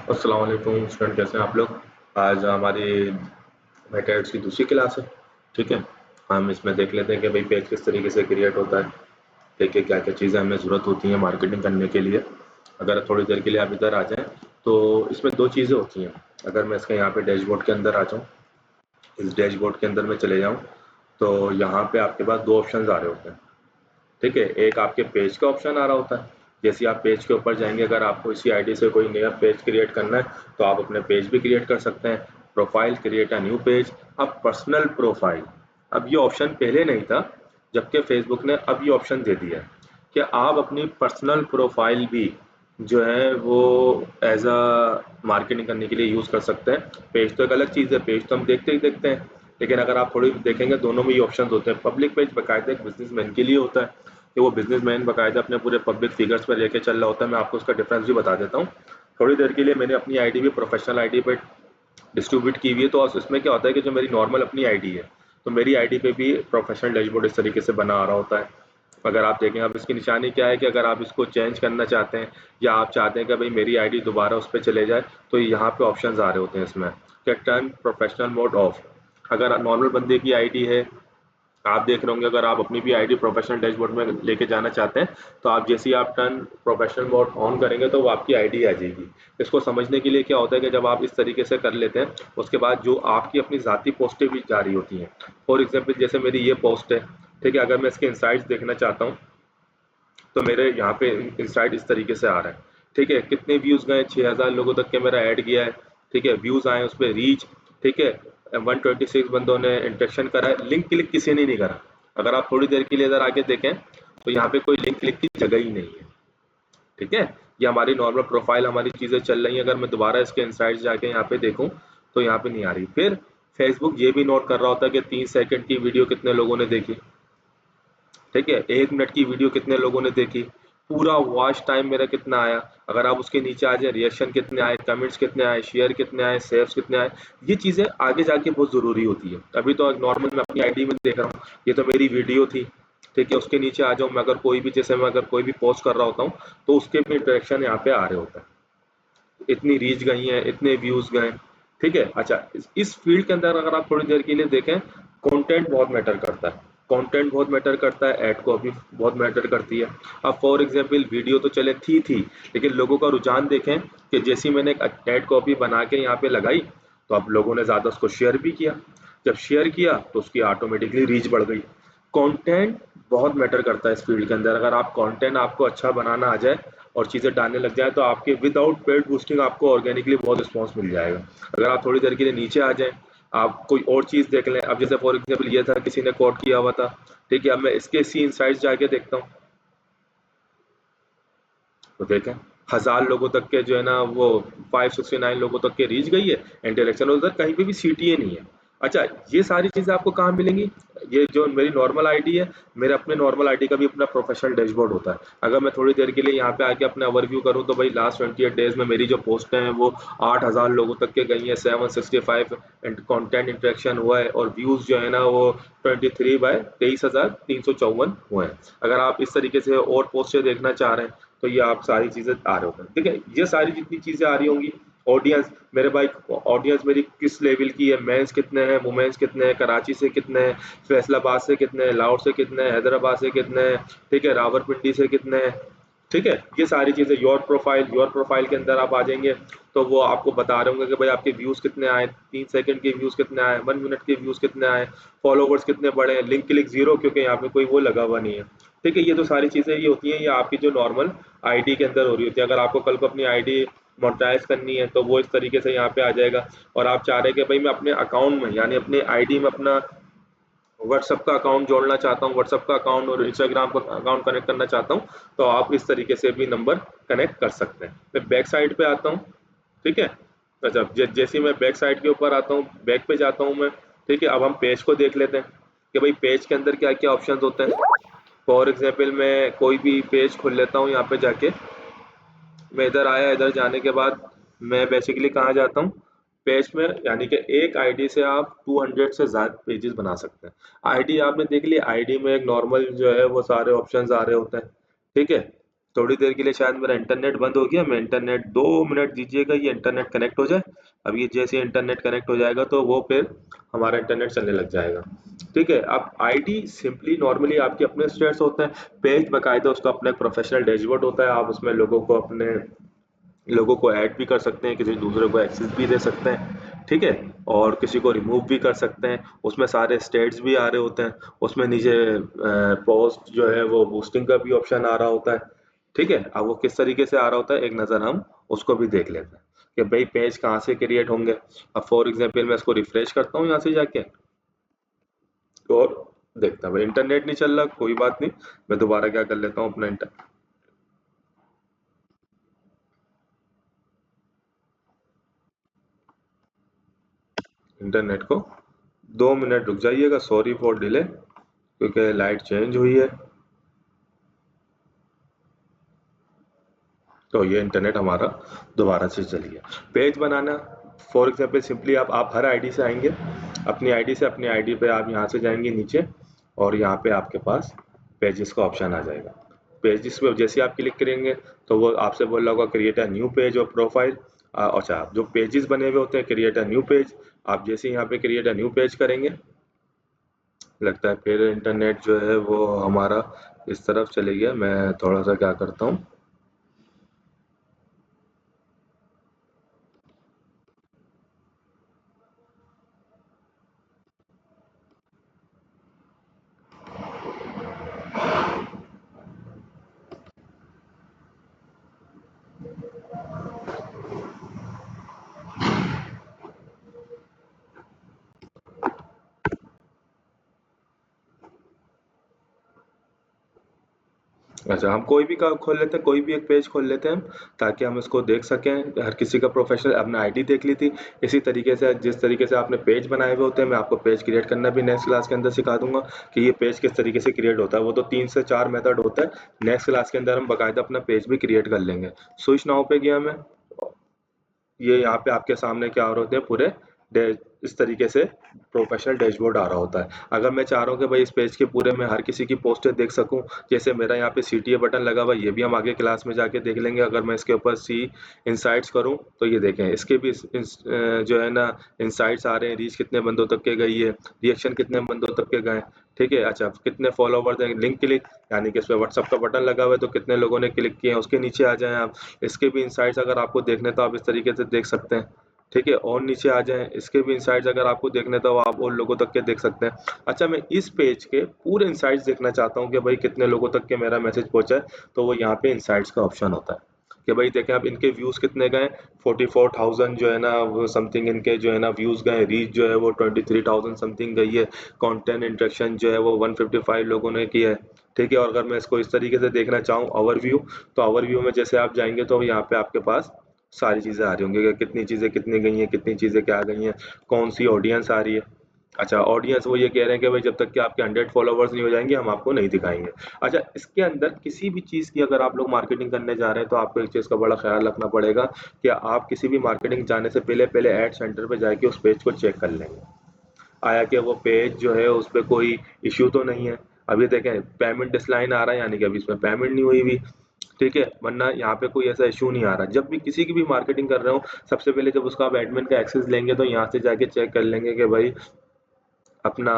अस्सलाम वालेकुम स्टूडेंट, कैसे हैं आप लोग। आज हमारी मैथड्स की दूसरी क्लास है। ठीक है, हम इसमें देख लेते हैं कि भाई पेज किस तरीके से क्रिएट होता है। ठीक है, क्या क्या चीज़ें हमें ज़रूरत होती हैं मार्केटिंग करने के लिए। अगर थोड़ी देर के लिए आप इधर आ जाएं तो इसमें दो चीज़ें होती हैं। अगर मैं इसके यहाँ पे डैशबोर्ड के अंदर आ जाऊँ, इस डैशबोर्ड के अंदर मैं चले जाऊँ, तो यहाँ पे आपके पास दो ऑप्शन आ रहे होते हैं। ठीक है, एक आपके पेज का ऑप्शन आ रहा होता है। जैसे आप पेज के ऊपर जाएंगे, अगर आपको इसी आईडी से कोई नया पेज क्रिएट करना है तो आप अपने पेज भी क्रिएट कर सकते हैं। Profile, create a new page, अब पर्सनल प्रोफाइल। अब ये ऑप्शन पहले नहीं था, जबकि फेसबुक ने अब ये ऑप्शन दे दिया है कि आप अपनी पर्सनल प्रोफाइल भी जो है वो एज अ मार्केटिंग करने के लिए यूज़ कर सकते हैं। पेज तो एक अलग चीज़ है, पेज तो हम देखते ही देखते हैं, लेकिन अगर आप थोड़ी देखेंगे दोनों में ये ऑप्शन होते हैं। पब्लिक पेज बाकायदा एक बिजनेसमैन के लिए होता है कि वो बिजनेसमैन बाकायदा अपने पूरे पब्लिक फिगर्स पर लेके चल रहा होता है। मैं आपको उसका डिफरेंस भी बता देता हूँ। थोड़ी देर के लिए मैंने अपनी आईडी भी प्रोफेशनल आईडी पे डिस्ट्रीब्यूट की हुई है, तो इसमें क्या होता है कि जो मेरी नॉर्मल अपनी आईडी है, तो मेरी आईडी पे भी प्रोफेशनल डैशबोर्ड इस तरीके से बना आ रहा होता है। अगर आप देखें, अब इसकी निशानी क्या है कि अगर आप इसको चेंज करना चाहते हैं या आप चाहते हैं कि भाई मेरी आईडी दोबारा उस पर चले जाए, तो यहाँ पे ऑप्शंस आ रहे होते हैं इसमें कि टर्न प्रोफेशनल मोड ऑफ। अगर नॉर्मल बंदे की आईडी है, आप देख रहे होंगे, अगर आप अपनी भी आईडी प्रोफेशनल डैशबोर्ड में लेके जाना चाहते हैं तो आप जैसे ही आप टर्न प्रोफेशनल मोड ऑन करेंगे तो वो आपकी आईडी आ जाएगी। इसको समझने के लिए क्या होता है कि जब आप इस तरीके से कर लेते हैं, उसके बाद जो आपकी अपनी ज़ाती पोस्टें भी जारी होती हैं। फॉर एग्जाम्पल जैसे मेरी ये पोस्ट है, ठीक है, अगर मैं इसके इंसाइट्स देखना चाहता हूँ तो मेरे यहाँ पे इंसाइट इस तरीके से आ रहा है। ठीक है, कितने व्यूज़ गए, 6000 लोगों तक के मेरा ऐड गया है। ठीक है, व्यूज़ आए, उस पर रीच। ठीक है, 126 बंदों ने इंटरेक्शन करा है, लिंक क्लिक किसी ने नहीं करा। अगर आप थोड़ी देर के लिए इधर आके देखें तो यहाँ पे कोई लिंक क्लिक की जगह ही नहीं है। ठीक है, ये हमारी नॉर्मल प्रोफाइल, हमारी चीज़ें चल रही हैं। अगर मैं दोबारा इसके इंसाइट्स जाके यहाँ पे देखूँ तो यहाँ पे नहीं आ रही। फिर फेसबुक ये भी नोट कर रहा होता है कि 3 सेकंड की वीडियो कितने लोगों ने देखी। ठीक है, 1 मिनट की वीडियो कितने लोगों ने देखी, पूरा वॉच टाइम मेरा कितना आया। अगर आप उसके नीचे आ जाए, रिएक्शन कितने आए, कमेंट्स कितने आए, शेयर कितने आए, सेव्स कितने आए, ये चीज़ें आगे जाके बहुत ज़रूरी होती है। अभी तो नॉर्मल मैं अपनी आईडी में देख रहा हूँ, ये तो मेरी वीडियो थी। ठीक है, उसके नीचे आ जाऊँ मैं, अगर कोई भी, जैसे मैं अगर कोई भी पोस्ट कर रहा होता हूँ तो उसके भी इंटरेक्शन यहाँ पे आ रहे होते हैं, इतनी रीच गई है, इतने व्यूज गए। ठीक है, अच्छा, इस फील्ड के अंदर अगर आप थोड़ी देर के लिए देखें, कंटेंट बहुत मैटर करता है। कंटेंट बहुत मैटर करता है, एड कॉपी बहुत मैटर करती है। अब फॉर एग्जांपल वीडियो तो चले थी, लेकिन लोगों का रुझान देखें कि जैसी मैंने एक एड कॉपी बना के यहाँ पे लगाई तो अब लोगों ने ज़्यादा उसको शेयर भी किया। जब शेयर किया तो उसकी ऑटोमेटिकली रीच बढ़ गई। कंटेंट बहुत मैटर करता है इस फील्ड के अंदर। अगर आप कंटेंट आपको अच्छा बनाना आ जाए और चीज़ें डालने लग जाए तो आपके विदाउट पेड बूस्टिंग आपको ऑर्गेनिकली बहुत रिस्पॉन्स मिल जाएगा। अगर आप थोड़ी देर के लिए नीचे आ जाएं, आप कोई और चीज़ देख लें। अब जैसे फॉर एग्जाम्पल ये था, किसी ने कोट किया हुआ था। ठीक है, अब मैं इसके सी इंसाइट्स जाके देखता हूँ तो देखें, 1000 लोगों तक के जो है ना वो 569 लोगों तक के रीच गई है। इंटरेक्शन उधर कहीं पे भी सीटीए नहीं है। अच्छा, ये सारी चीज़ें आपको कहाँ मिलेंगी। ये जो मेरी नॉर्मल आईडी है, मेरे अपने नॉर्मल आईडी का भी अपना प्रोफेशनल डैशबोर्ड होता है। अगर मैं थोड़ी देर के लिए यहाँ पे आके अपना ओवरव्यू करूँ तो भाई लास्ट 28 डेज में मेरी जो पोस्टें हैं वो 8000 लोगों तक के गई हैं, 765 कंटेंट इंटरेक्शन हुआ है, और व्यूज़ जो है ना वो 23/23,354 हुए हैं। अगर आप इस तरीके से और पोस्टें देखना चाह रहे हैं तो ये आप सारी चीज़ें आ रहे होते हैं। ठीक है, ये सारी जितनी चीज़ें आ रही होंगी, ऑडियंस मेरे भाई, ऑडियंस मेरी किस लेवल की है, मेंस कितने हैं, वुमेन्स कितने हैं, कराची से कितने हैं, फैसलाबाद से कितने हैं, लाहौर से कितने हैं, हैदराबाद से कितने हैं, ठीक है, रावलपिंडी से कितने हैं। ठीक है, ये सारी चीज़ें, योर प्रोफाइल के अंदर आप आ जाएंगे तो वो आपको बता रहे होंगे कि भाई आपके व्यूज़ कितने आए, 3 सेकंड के व्यूज़ कितने आए, 1 मिनट के व्यूज़ कितने आए, फॉलोवर्स कितने बढ़े, लिंक क्लिक जीरो, क्योंकि यहाँ पे कोई वो लगा हुआ नहीं है। ठीक है, ये तो सारी चीज़ें ये होती हैं, ये आपकी जो नॉर्मल आईडी के अंदर हो रही होती है। अगर आपको कल को अपनी आईडी मोनेटाइज करनी है तो वो इस तरीके से यहाँ पे आ जाएगा। और आप चाह रहे हैं कि भाई मैं अपने अकाउंट में, यानी अपने आईडी में अपना व्हाट्सएप का अकाउंट जोड़ना चाहता हूँ, व्हाट्सएप का अकाउंट और इंस्टाग्राम का अकाउंट कनेक्ट करना चाहता हूँ, तो आप इस तरीके से भी नंबर कनेक्ट कर सकते हैं। मैं बैक साइड पे आता हूँ। ठीक है, अच्छा, जैसे ही मैं बैक साइड के ऊपर आता हूँ, बैक पे जाता हूँ मैं। ठीक है, अब हम पेज को देख लेते हैं कि भाई पेज के अंदर क्या क्या ऑप्शंस होते हैं। फॉर एग्जाम्पल मैं कोई भी पेज खोल लेता हूँ यहाँ पे जाके। मैं इधर आया, इधर जाने के बाद मैं बेसिकली कहाँ जाता हूँ, पेज में, यानी कि एक आईडी से आप 200 से ज़्यादा पेजेस बना सकते हैं। आईडी आपने देख ली, आईडी में एक नॉर्मल जो है वो सारे ऑप्शंस आ रहे होते हैं। ठीक है, थोड़ी देर के लिए शायद मेरा इंटरनेट बंद हो गया, मैं इंटरनेट 2 मिनट दीजिएगा, ये इंटरनेट कनेक्ट हो जाए। अब ये जैसे इंटरनेट कनेक्ट हो जाएगा तो वो फिर हमारा इंटरनेट चलने लग जाएगा। ठीक है, अब आईडी सिंपली नॉर्मली आपके अपने स्टेट्स होते हैं, पेज बकायदा उसका अपना एक प्रोफेशनल डैशबोर्ड होता है, आप उसमें लोगों को ऐड भी कर सकते हैं, किसी दूसरे को एक्सेस भी दे सकते हैं। ठीक है, और किसी को रिमूव भी कर सकते हैं, उसमें सारे स्टेट्स भी आ रहे होते हैं, उसमें नीचे पोस्ट जो है वो बूस्टिंग का भी ऑप्शन आ रहा होता है। ठीक है, अब वो किस तरीके से आ रहा होता है एक नज़र हम उसको भी देख लेते हैं कि भाई पेज कहाँ से क्रिएट होंगे। अब फॉर एग्जांपल मैं इसको रिफ्रेश करता हूँ यहाँ से जाके और देखता हूँ भाई इंटरनेट नहीं चल रहा, कोई बात नहीं, मैं दोबारा क्या कर लेता हूँ अपना इंटरनेट को 2 मिनट रुक जाइएगा, सॉरी फॉर डिले, क्योंकि लाइट चेंज हुई है। तो ये इंटरनेट हमारा दोबारा से चल गया। Page banana, for example simply आप हर आईडी से आएंगे, अपनी आईडी से अपनी आईडी पे आप यहाँ से जाएंगे नीचे, और यहाँ पे आपके पास पेजेस का ऑप्शन आ जाएगा। पेजेस पे जैसे आप क्लिक करेंगे तो वो आपसे बोल रहा होगा क्रिएट अ न्यू पेज और प्रोफाइल। अच्छा, जो पेजेस बने हुए होते हैं क्रिएट अ न्यू पेज, आप जैसे यहाँ पे क्रिएट अ न्यू पेज करेंगे, लगता है फिर इंटरनेट जो है वो हमारा इस तरफ चले गया। मैं थोड़ा सा क्या करता हूँ, अच्छा हम कोई भी खोल लेते हैं, कोई भी एक पेज खोल लेते हैं हम, ताकि हम इसको देख सकें। हर किसी का प्रोफेशनल अपना आईडी देख ली थी। इसी तरीके से जिस तरीके से आपने पेज बनाए हुए होते हैं, मैं आपको पेज क्रिएट करना भी नेक्स्ट क्लास के अंदर सिखा दूंगा कि ये पेज किस तरीके से क्रिएट होता है। वो तो 3 से 4 मेथड होता है, नेक्स्ट क्लास के अंदर हम बाकायदा अपना पेज भी क्रिएट कर लेंगे। स्विच नाउ पे गया मैं, ये यहाँ पे आपके सामने क्या हो रहे होते हैं पूरे इस तरीके से प्रोफेशनल डैशबोर्ड आ रहा होता है। अगर मैं चाह रहा हूँ कि भाई इस पेज के पूरे में हर किसी की पोस्टें देख सकूं, जैसे मेरा यहाँ पे सीटीए बटन लगा हुआ है, ये भी हम आगे क्लास में जाके देख लेंगे। अगर मैं इसके ऊपर सी इनसाइट्स करूँ तो ये देखें, इसके भी जो है ना इनसाइट्स आ रहे हैं, रीच कितने बंदों तक के गई है, रिएक्शन कितने बंदों तक के गए। ठीक है, अच्छा कितने फॉलोवर्स हैं, लिंक क्लिक, यानी कि इस पे व्हाट्सएप का बटन लगा हुआ है तो कितने लोगों ने क्लिक किए हैं, उसके नीचे आ जाएं आप। इसके भी इंसाइट्स अगर आपको देखने तो आप इस तरीके से देख सकते हैं। ठीक है, और नीचे आ जाएं, इसके भी इंसाइट्स अगर आपको देखने तो आप और लोगों तक के देख सकते हैं। अच्छा, मैं इस पेज के पूरे इंसाइट्स देखना चाहता हूँ कि भाई कितने लोगों तक के मेरा मैसेज पहुंचा है, तो वो यहाँ पे इंसाइट्स का ऑप्शन होता है कि भाई देखें आप इनके व्यूज कितने गए, 44,000 जो है ना वो समथिंग इनके जो है ना व्यूज गए, रीच जो है वो 23,000 समथिंग गई है, कंटेंट इंटरेक्शन जो है वो 155 लोगों ने किया है। ठीक है, और अगर मैं इसको इस तरीके से देखना चाहूँ ओवरव्यू, तो ओवरव्यू में जैसे आप जाएंगे तो यहाँ पे आपके पास सारी चीज़ें आ रही होंगी कि कितनी चीज़ें कितनी गई हैं, कितनी चीज़ें क्या गई हैं, कौन सी ऑडियंस आ रही है। अच्छा, ऑडियंस वो ये कह रहे हैं कि भाई जब तक कि आपके 100 फॉलोवर्स नहीं हो जाएंगे हम आपको नहीं दिखाएंगे। अच्छा, इसके अंदर किसी भी चीज़ की अगर आप लोग मार्केटिंग करने जा रहे हैं तो आपको एक चीज़ का बड़ा ख्याल रखना पड़ेगा कि आप किसी भी मार्केटिंग जाने से पहले पहले एड सेंटर पे जाके उस पेज को चेक कर लेंगे, आया कि वो पेज जो है उस पर कोई इश्यू तो नहीं है। अभी देखें पेमेंट डिसलाइन आ रहा है, यानी कि अभी इसमें पेमेंट नहीं हुई हुई। ठीक है, वरना यहाँ पे कोई ऐसा इशू नहीं आ रहा। जब भी किसी की भी मार्केटिंग कर रहे हो, सबसे पहले जब उसका आप एडमिन का एक्सेस लेंगे तो यहाँ से जाके चेक कर लेंगे कि भाई अपना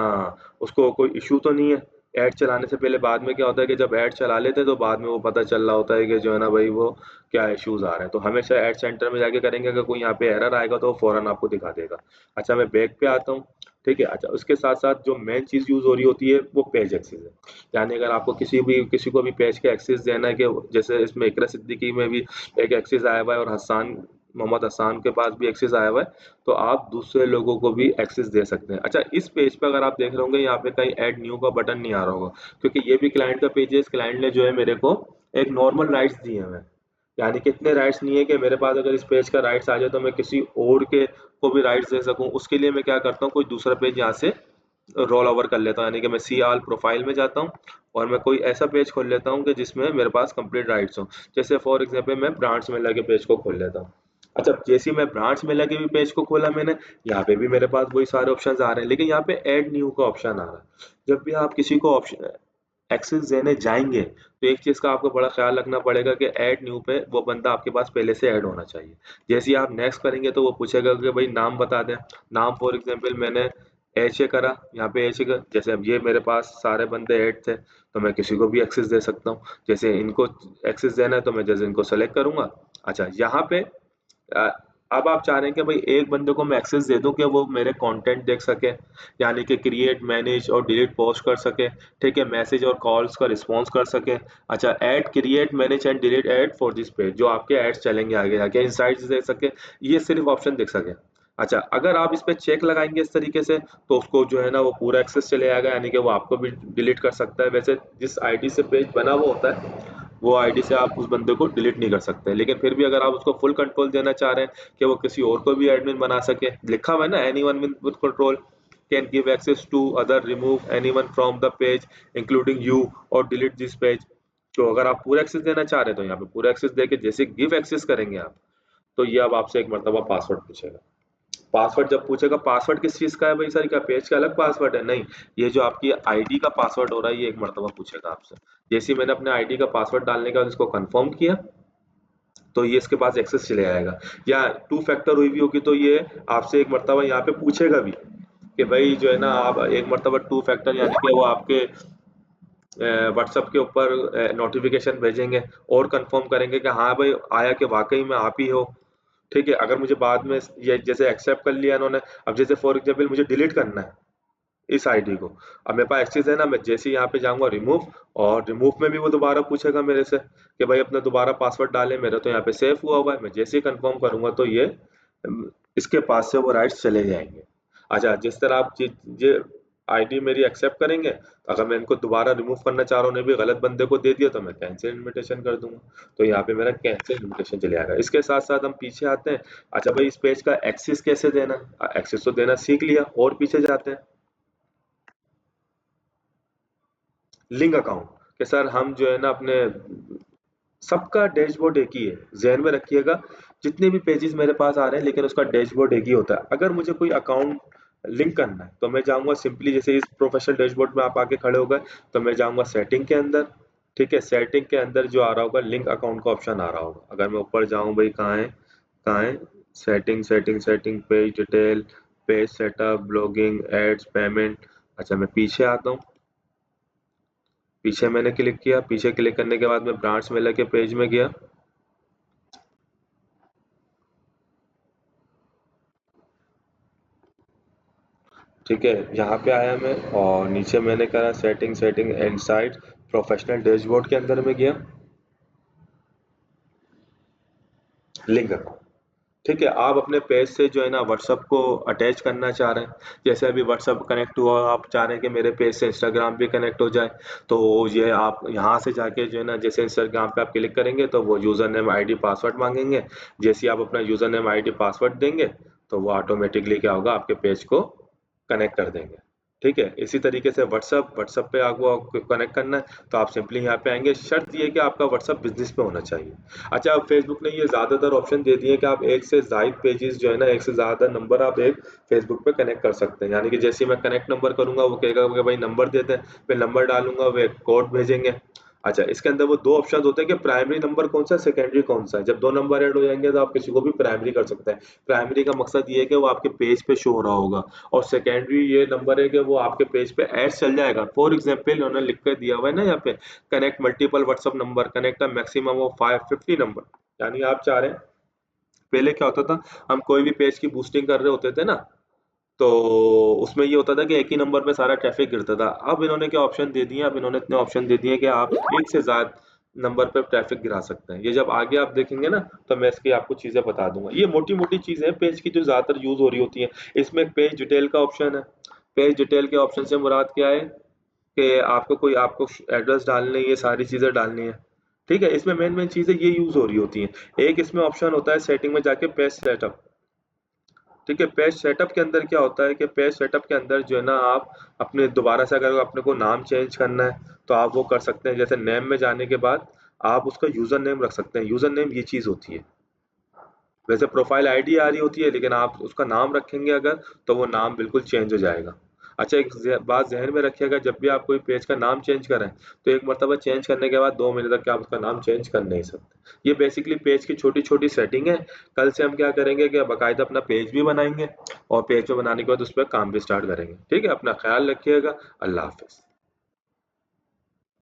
उसको कोई इशू तो नहीं है। ऐड चलाने से पहले बाद में क्या होता है कि जब ऐड चला लेते हैं तो बाद में वो पता चल रहा होता है कि जो है ना भाई वो क्या इश्यूज आ रहे हैं। तो हमेशा ऐड सेंटर में जाके करेंगे, अगर कोई यहाँ पे एरर आएगा तो वो फौरन आपको दिखा देगा। अच्छा, मैं बैक पे आता हूँ। ठीक है, अच्छा उसके साथ साथ जो मेन चीज़ यूज़ हो रही होती है वो पेज एक्सेस है। यानी अगर आपको किसी को भी पेज का एक्सेस देना है, कि जैसे इसमें इकरा सिद्दीकी में भी एक एक्सेस आया हुआ है और हसान मोहम्मद हसान के पास भी एक्सेस आया हुआ है, तो आप दूसरे लोगों को भी एक्सेस दे सकते हैं। अच्छा, इस पेज पे अगर आप देख रहे होंगे यहाँ पे कहीं ऐड न्यू का बटन नहीं आ रहा होगा, क्योंकि ये भी क्लाइंट का पेज है। इस क्लाइंट ने जो है मेरे को एक नॉर्मल राइट्स दिए हुए हैं, यानी कि इतने राइट्स नहीं है कि मेरे पास अगर इस पेज का राइट्स आ जाए तो मैं किसी और के को भी राइट्स दे सकूं। उसके लिए मैं क्या करता हूँ, कोई दूसरा पेज यहाँ से रोल ओवर कर लेता हूँ, यानी कि मैं सी आल प्रोफाइल में जाता हूँ और मैं कोई ऐसा पेज खोल लेता हूँ कि जिसमें मेरे पास कंप्लीट राइट्स हो। जैसे फॉर एग्जांपल मैं ब्रांड्स में लगे पेज को खोल लेता हूँ। अच्छा, जैसे ही मैं ब्रांड्स में लगे भी पेज को खोला मैंने, यहाँ पे भी मेरे पास वही सारे ऑप्शंस आ रहे हैं, लेकिन यहाँ पे ऐड न्यू का ऑप्शन आ रहा है। जब भी आप किसी को ऑप्शन एक्सेस देने जाएंगे तो एक चीज का आपको बड़ा ख्याल रखना पड़ेगा कि ऐड न्यू पे वो बंदा आपके पास पहले से ऐड होना चाहिए। जैसे ही आप नेक्स्ट करेंगे तो वो पूछेगा कि भाई नाम बता दें। नाम फॉर एग्जांपल मैंने ऐसे करा, यहाँ पे ऐसे कर, जैसे अब ये मेरे पास सारे बंदे ऐड थे तो मैं किसी को भी एक्सेस दे सकता हूँ। जैसे इनको एक्सेस देना है तो मैं जैसे इनको सेलेक्ट करूंगा। अच्छा, यहाँ पे अ, अब आप चाह रहे हैं कि भाई एक बंदे को मैं एक्सेस दे दूं कि वो मेरे कंटेंट देख सके, यानी कि क्रिएट, मैनेज और डिलीट पोस्ट कर सके, ठीक है, मैसेज और कॉल्स का रिस्पॉन्स कर सके। अच्छा, add, create, manage and delete add for this page, जो आपके एड्स चलेंगे आगे जाके, इनसाइट्स देख सके, ये सिर्फ ऑप्शन देख सके। अच्छा, अगर आप इस पे चेक लगाएंगे इस तरीके से तो उसको जो है ना वो पूरा एक्सेस चले आएगा, यानी कि वो आपको भी डिलीट कर सकता है। वैसे जिस आईडी से पेज बना हुआ होता है वो आईडी से आप उस बंदे को डिलीट नहीं कर सकते, लेकिन फिर भी अगर आप उसको फुल कंट्रोल देना चाह रहे हैं कि वो किसी और को भी एडमिन बना सके, लिखा हुआ है ना, anyone with control can give access to other, remove anyone from the page including you और डिलीट दिस पेज। तो अगर आप पूरा एक्सेस देना चाह रहे हैं तो यहाँ पे पूरा एक्सेस देके जैसे गिव एक्सेस करेंगे आप, तो ये अब आपसे एक मरतबा पासवर्ड पूछेगा। पासवर्ड जब पूछेगा, पासवर्ड किस चीज का है भाई सर, क्या पेज का अलग पासवर्ड है? नहीं, ये जो आपकी आईडी का पासवर्ड हो रहा है ये एक मरतबा पूछेगा आपसे। जैसे ही मैंने अपने आईडी का पासवर्ड डालने के बाद इसको कंफर्म किया तो ये इसके पास एक्सेस चले आएगा। या टू फैक्टर हुई भी होगी तो ये आपसे एक मरतबा यहाँ पे पूछेगा भी कि भाई जो है ना आप एक मरतबा टू फैक्टर, यानी कि वो आपके व्हाट्सएप के ऊपर नोटिफिकेशन भेजेंगे और कंफर्म करेंगे कि हाँ भाई आया कि वाकई में आप ही हो। ठीक है, अगर मुझे बाद में ये जैसे एक्सेप्ट कर लिया इन्होंने, अब जैसे फॉर एग्जाम्पल मुझे डिलीट करना है इस आईडी को, अब मेरे पास एक्सेस है ना, मैं जैसे ही यहाँ पे जाऊंगा रिमूव, और रिमूव में भी वो दोबारा पूछेगा मेरे से कि भाई अपना दोबारा पासवर्ड डाले, मेरा तो यहाँ पे सेव हुआ हुआ है, मैं जैसे ही कंफर्म करूंगा तो ये इसके पास से वो राइट्स चले जाएंगे। अच्छा, जिस तरह आप ये आईडी मेरी एक्सेप्ट करेंगे तो अगर मैं इनको दोबारा रिमूव करना चाह रहा हूँ, उन्हें भी गलत बंदे को दे दिया तो मैं कैंसिल इनविटेशन कर दूंगा, तो यहाँ पे मेरा कैंसिल इनविटेशन चले आएगा। इसके साथ साथ हम पीछे आते हैं। अच्छा भाई, इस पेज का एक्सेस कैसे देना, एक्सेस तो देना सीख लिया, और पीछे जाते हैं लिंक अकाउंट के सर, हम जो है ना अपने सबका डैशबोर्ड एक ही है, ज़हन में रखिएगा। जितने भी पेजेस मेरे पास आ रहे हैं लेकिन उसका डैशबोर्ड एक ही होता है। अगर मुझे कोई अकाउंट लिंक करना है तो मैं जाऊंगा सिंपली, जैसे इस प्रोफेशनल डैशबोर्ड में आप आके खड़े हो गए तो मैं जाऊंगा सेटिंग के अंदर। ठीक है, सेटिंग के अंदर जो आ रहा होगा लिंक अकाउंट का ऑप्शन आ रहा होगा, अगर मैं ऊपर जाऊं भाई, कहाँ है, कहाँ है, setting setting setting, page detail, page setup, blogging, ads, payment. अच्छा, मैं पीछे आता हूँ, पीछे मैंने क्लिक किया, पीछे क्लिक करने के बाद मैं ब्रांड्स मेला के पेज में गया। ठीक है, यहाँ पे आया मैं और नीचे मैंने करा setting setting inside professional dashboard के अंदर में गया, लिंक अकाउंट। ठीक है, आप अपने पेज से जो है ना व्हाट्सअप को अटैच करना चाह रहे हैं, जैसे अभी व्हाट्सअप कनेक्ट हुआ, आप चाह रहे हैं कि मेरे पेज से इंस्टाग्राम भी कनेक्ट हो जाए, तो ये आप यहाँ से जाके जो है ना, जैसे इंस्टाग्राम पे आप क्लिक करेंगे तो वो यूज़र नेम आईडी पासवर्ड मांगेंगे। जैसे ही आप अपना यूज़र नेम आईडी पासवर्ड देंगे तो वो ऑटोमेटिकली क्या होगा, आपके पेज को कनेक्ट कर देंगे। ठीक है, इसी तरीके से व्हाट्सअप, व्हाट्सअप पे आपको कनेक्ट करना है तो आप सिंपली यहाँ पे आएंगे, शर्त ये है कि आपका व्हाट्सअप बिजनेस पे होना चाहिए। अच्छा, अब फेसबुक ने ये ज़्यादातर ऑप्शन दे दिए कि आप एक से ज़ायद पेजेस जो है ना, एक से ज़्यादा नंबर आप एक फेसबुक पे कनेक्ट कर सकते हैं, यानी कि जैसे ही मैं कनेक्ट नंबर करूंगा वो कहेगा कि भाई नंबर दे दें, फिर नंबर डालूंगा, वो एक कोड भेजेंगे। अच्छा, इसके अंदर वो दो ऑप्शन होते हैं कि प्राइमरी नंबर कौन सा है, सेकेंडरी कौन सा है। जब दो नंबर ऐड हो जाएंगे तो आप किसी को भी प्राइमरी कर सकते हैं। प्राइमरी का मकसद ये है कि वो आपके पेज पे शो हो रहा होगा, और सेकेंडरी ये नंबर है कि वो आपके पेज पे ऐड चल जाएगा। फॉर एग्जाम्पल उन्होंने लिख कर दिया हुआ है ना यहाँ पे, connect multiple WhatsApp number, connect a maximum of 550 number. यानी आप चाह रहे हैं, पहले क्या होता था, हम कोई भी पेज की बूस्टिंग कर रहे होते थे ना, तो उसमें ये होता था कि एक ही नंबर पे सारा ट्रैफिक गिरता था। अब इन्होंने क्या ऑप्शन दे दिए, अब इन्होंने इतने ऑप्शन दे दिए कि आप एक से ज्यादा नंबर पे ट्रैफिक गिरा सकते हैं। ये जब आगे आप देखेंगे ना तो मैं इसकी आपको चीजें बता दूंगा। ये मोटी मोटी चीजें हैं पेज की जो ज्यादातर यूज हो रही होती हैं। इसमें एक पेज डिटेल का ऑप्शन है। पेज डिटेल के ऑप्शन से मुराद क्या है कि आपको एड्रेस डालने, ये सारी चीजें डालनी है। ठीक है, इसमें मेन मेन चीजें ये यूज हो रही होती हैं। एक इसमें ऑप्शन होता है सेटिंग में जाके पेज सेटअप। ठीक है, पेज सेटअप के अंदर क्या होता है कि पेज सेटअप के अंदर जो है ना, आप अपने दोबारा से अगर अपने को नाम चेंज करना है तो आप वो कर सकते हैं। जैसे नेम में जाने के बाद आप उसका यूजर नेम रख सकते हैं। यूजर नेम ये चीज होती है, वैसे प्रोफाइल आईडी आ रही होती है, लेकिन आप उसका नाम रखेंगे अगर, तो वो नाम बिल्कुल चेंज हो जाएगा। अच्छा, एक बात जहन में रखिएगा, जब भी आप कोई पेज का नाम चेंज करें तो एक मरतबा चेंज करने के बाद 2 महीने तक आप उसका नाम चेंज कर नहीं सकते। ये बेसिकली पेज की छोटी छोटी सेटिंग है। कल से हम क्या करेंगे कि बाकायदा अपना पेज भी बनाएंगे और पेज को बनाने के बाद उस पर काम भी स्टार्ट करेंगे। ठीक है, अपना ख्याल रखिएगा। अल्लाह हाफिज।